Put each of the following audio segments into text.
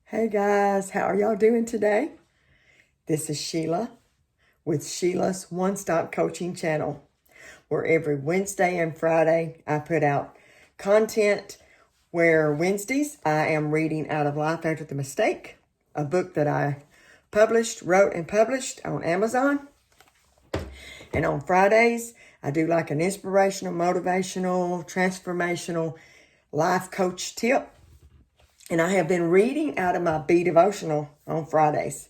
Hey guys, how are y'all doing today? This is Sheila with Sheila's One Stop Coaching Channel, where every Wednesday and Friday I put out content where Wednesdays I am reading out of Life After the Mistake, a book that I wrote and published on Amazon. And on Fridays, I do like an inspirational, motivational, transformational life coach tip. And I have been reading out of my Be Devotional on Fridays.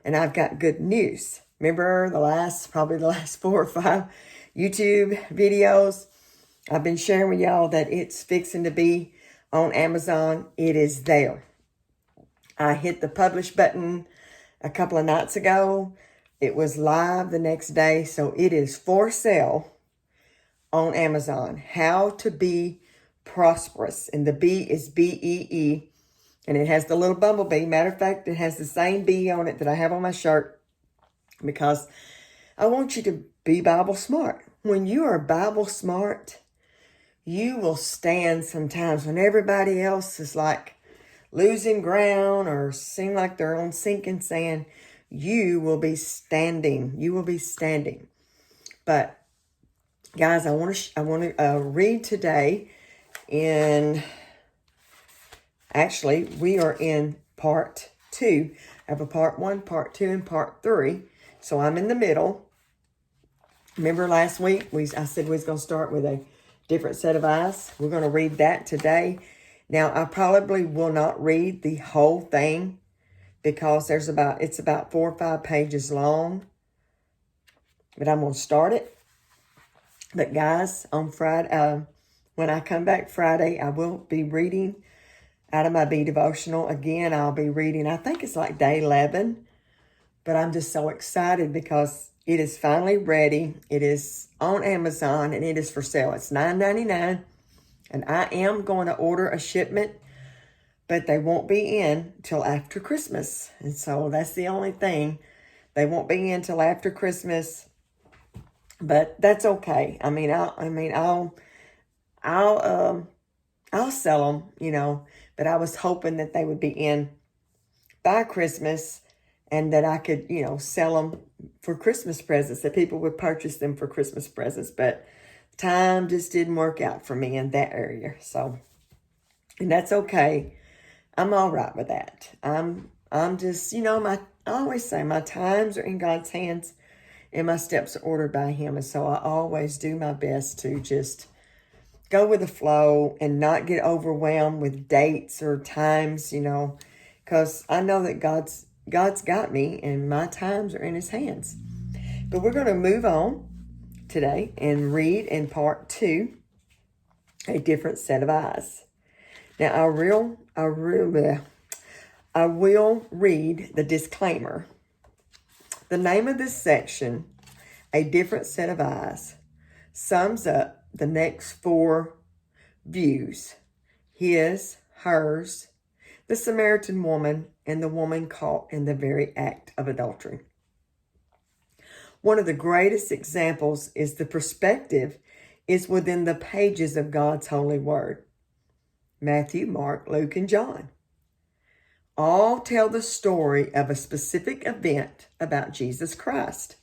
And I've got good news. Remember probably the last 4 or 5 YouTube videos? I've been sharing with y'all that it's fixing to be on Amazon. It is there. I hit the publish button a couple of nights ago. It was live the next day. So it is for sale on Amazon. How to Be Prosperous. And the B is B-E-E. And it has the little bumblebee. Matter of fact, it has the same bee on it that I have on my shirt, because I want you to be Bible smart. When you are Bible smart, you will stand sometimes when everybody else is like losing ground or seem like they're on sinking sand. You will be standing. You will be standing. But guys, I want to read today Actually, we are in part 2. I have a part 1, part 2, and part 3. So I'm in the middle. Remember last week, I said we was going to start with a different set of eyes. We're going to read that today. Now, I probably will not read the whole thing because it's about 4 or 5 pages long. But I'm going to start it. But guys, on Friday, when I come back Friday, I will be reading out of my Be Devotional. Again, I'll be reading, I think it's like day 11, but I'm just so excited because it is finally ready. It is on Amazon and it is for sale. It's $9.99, and I am going to order a shipment, but they won't be in till after Christmas. And so that's the only thing. They won't be in till after Christmas, but that's okay. I'll sell them, but I was hoping that they would be in by Christmas and that I could, sell them for Christmas presents, that people would purchase them for Christmas presents. But time just didn't work out for me in that area. So, and that's okay. I'm all right with that. I'm just, I always say my times are in God's hands and my steps are ordered by Him. And so I always do my best to just go with the flow and not get overwhelmed with dates or times, because I know that God's got me and my times are in His hands. But we're going to move on today and read in part 2, A Different Set of Eyes. Now, I will read the disclaimer. The name of this section, A Different Set of Eyes, sums up the next 4 views: his, hers, the Samaritan woman, and the woman caught in the very act of adultery. One of the greatest examples is the perspective is within the pages of God's holy word. Matthew, Mark, Luke, and John all tell the story of a specific event about Jesus Christ.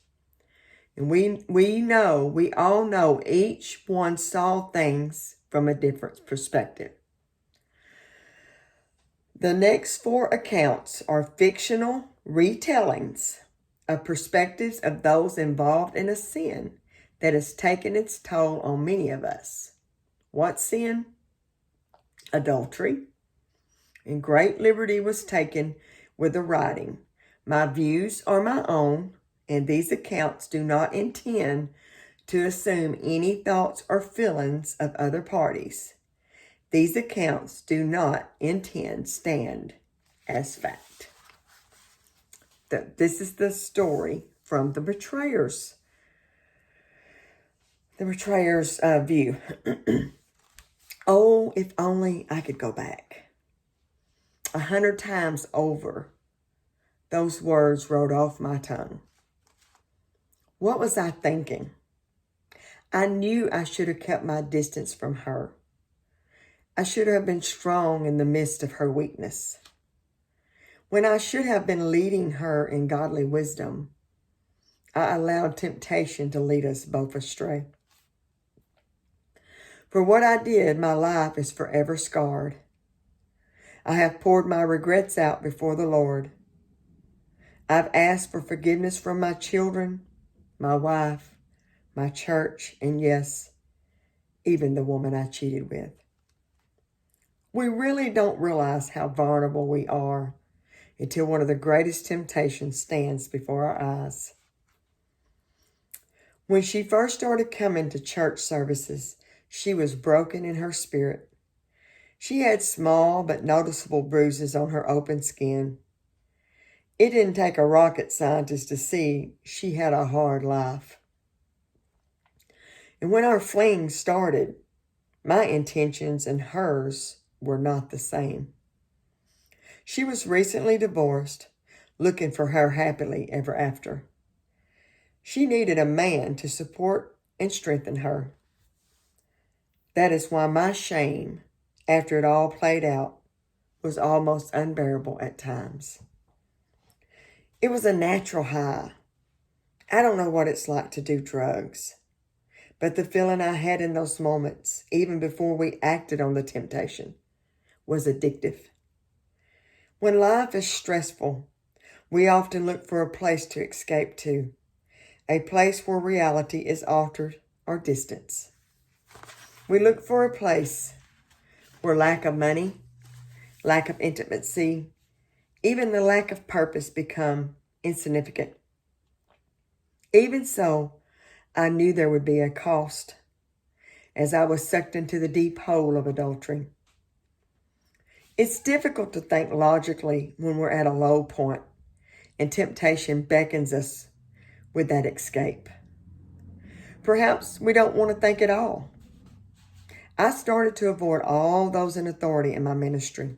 And we all know each one saw things from a different perspective. The next 4 accounts are fictional retellings of perspectives of those involved in a sin that has taken its toll on many of us. What sin? Adultery. And great liberty was taken with the writing. My views are my own, and these accounts do not intend to assume any thoughts or feelings of other parties. These accounts do not stand as fact. This is the story from the betrayer's view. Oh, if only I could go back. 100 times over, those words rolled off my tongue. What was I thinking? I knew I should have kept my distance from her. I should have been strong in the midst of her weakness. When I should have been leading her in godly wisdom, I allowed temptation to lead us both astray. For what I did, my life is forever scarred. I have poured my regrets out before the Lord. I've asked for forgiveness from my children, my wife, my church, and yes, even the woman I cheated with. We really don't realize how vulnerable we are until one of the greatest temptations stands before our eyes. When she first started coming to church services, she was broken in her spirit. She had small but noticeable bruises on her open skin. It didn't take a rocket scientist to see she had a hard life. And when our fling started, my intentions and hers were not the same. She was recently divorced, looking for her happily ever after. She needed a man to support and strengthen her. That is why my shame, after it all played out, was almost unbearable at times. It was a natural high. I don't know what it's like to do drugs, but the feeling I had in those moments, even before we acted on the temptation, was addictive. When life is stressful, we often look for a place to escape to, a place where reality is altered or distance. We look for a place where lack of money, lack of intimacy, even the lack of purpose become insignificant. Even so, I knew there would be a cost as I was sucked into the deep hole of adultery. It's difficult to think logically when we're at a low point and temptation beckons us with that escape. Perhaps we don't want to think at all. I started to avoid all those in authority in my ministry.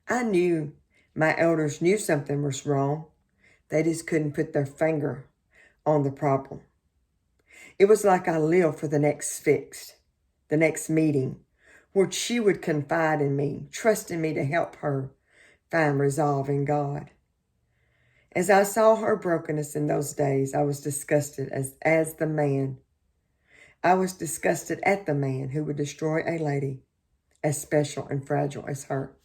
I knew my elders knew something was wrong. They just couldn't put their finger on the problem. It was like I lived for the next fix, the next meeting, where she would confide in me, trusting me to help her find resolve in God. As I saw her brokenness in those days, I was disgusted as the man. I was disgusted at the man who would destroy a lady as special and fragile as her.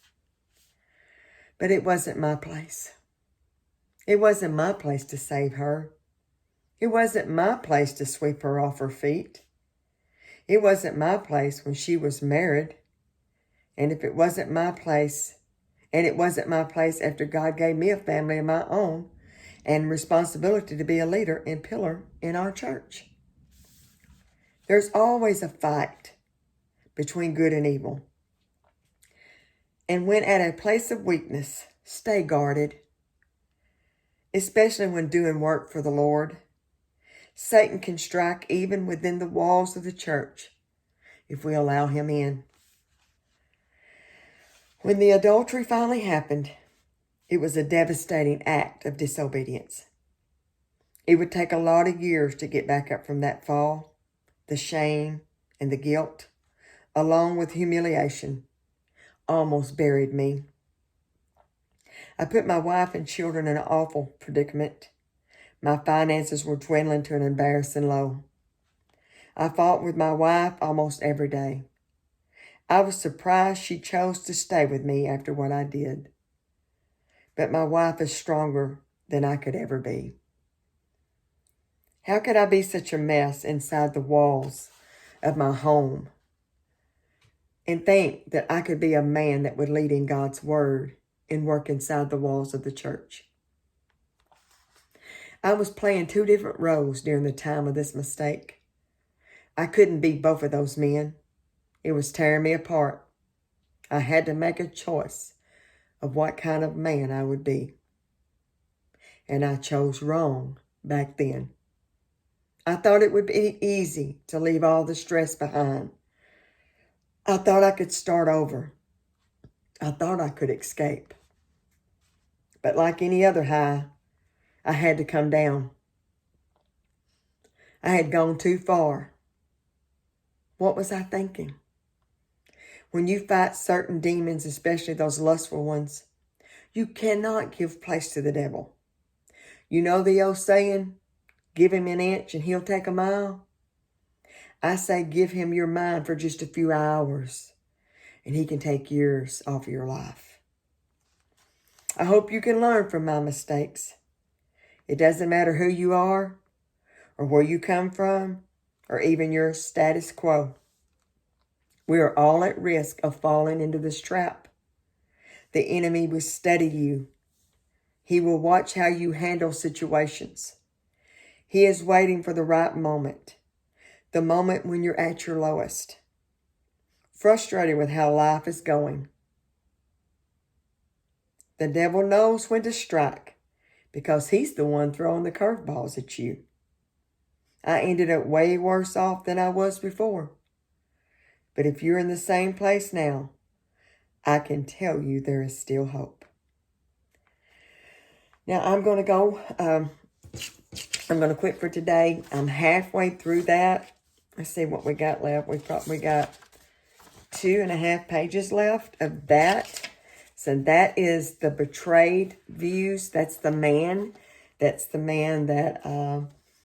But it wasn't my place. It wasn't my place to save her. It wasn't my place to sweep her off her feet. It wasn't my place when she was married. And it wasn't my place after God gave me a family of my own and responsibility to be a leader and pillar in our church. There's always a fight between good and evil. And when at a place of weakness, stay guarded, especially when doing work for the Lord. Satan can strike even within the walls of the church if we allow him in. When the adultery finally happened, it was a devastating act of disobedience. It would take a lot of years to get back up from that fall. The shame and the guilt, along with humiliation, almost buried me. I put my wife and children in an awful predicament. My finances were dwindling to an embarrassing low. I fought with my wife almost every day. I was surprised she chose to stay with me after what I did. But my wife is stronger than I could ever be. How could I be such a mess inside the walls of my home and think that I could be a man that would lead in God's word and work inside the walls of the church? I was playing two different roles during the time of this mistake. I couldn't be both of those men. It was tearing me apart. I had to make a choice of what kind of man I would be. And I chose wrong back then. I thought it would be easy to leave all the stress behind. I thought I could start over. I thought I could escape. But like any other high, I had to come down. I had gone too far. What was I thinking? When you fight certain demons, especially those lustful ones, You cannot give place to the devil. You know the old saying, give him an inch and he'll take a mile? I say give him your mind for just a few hours and he can take years off your life. I hope you can learn from my mistakes. It doesn't matter who you are or where you come from or even your status quo. We are all at risk of falling into this trap. The enemy will study you. He will watch how you handle situations. He is waiting for the right moment, the moment when you're at your lowest, frustrated with how life is going. The devil knows when to strike because he's the one throwing the curveballs at you. I ended up way worse off than I was before. But if you're in the same place now, I can tell you there is still hope. Now I'm going to go. I'm going to quit for today. I'm halfway through that. Let's see what we got left. We probably got 2.5 pages left of that. So that is the betrayed views. That's the man. That's the man that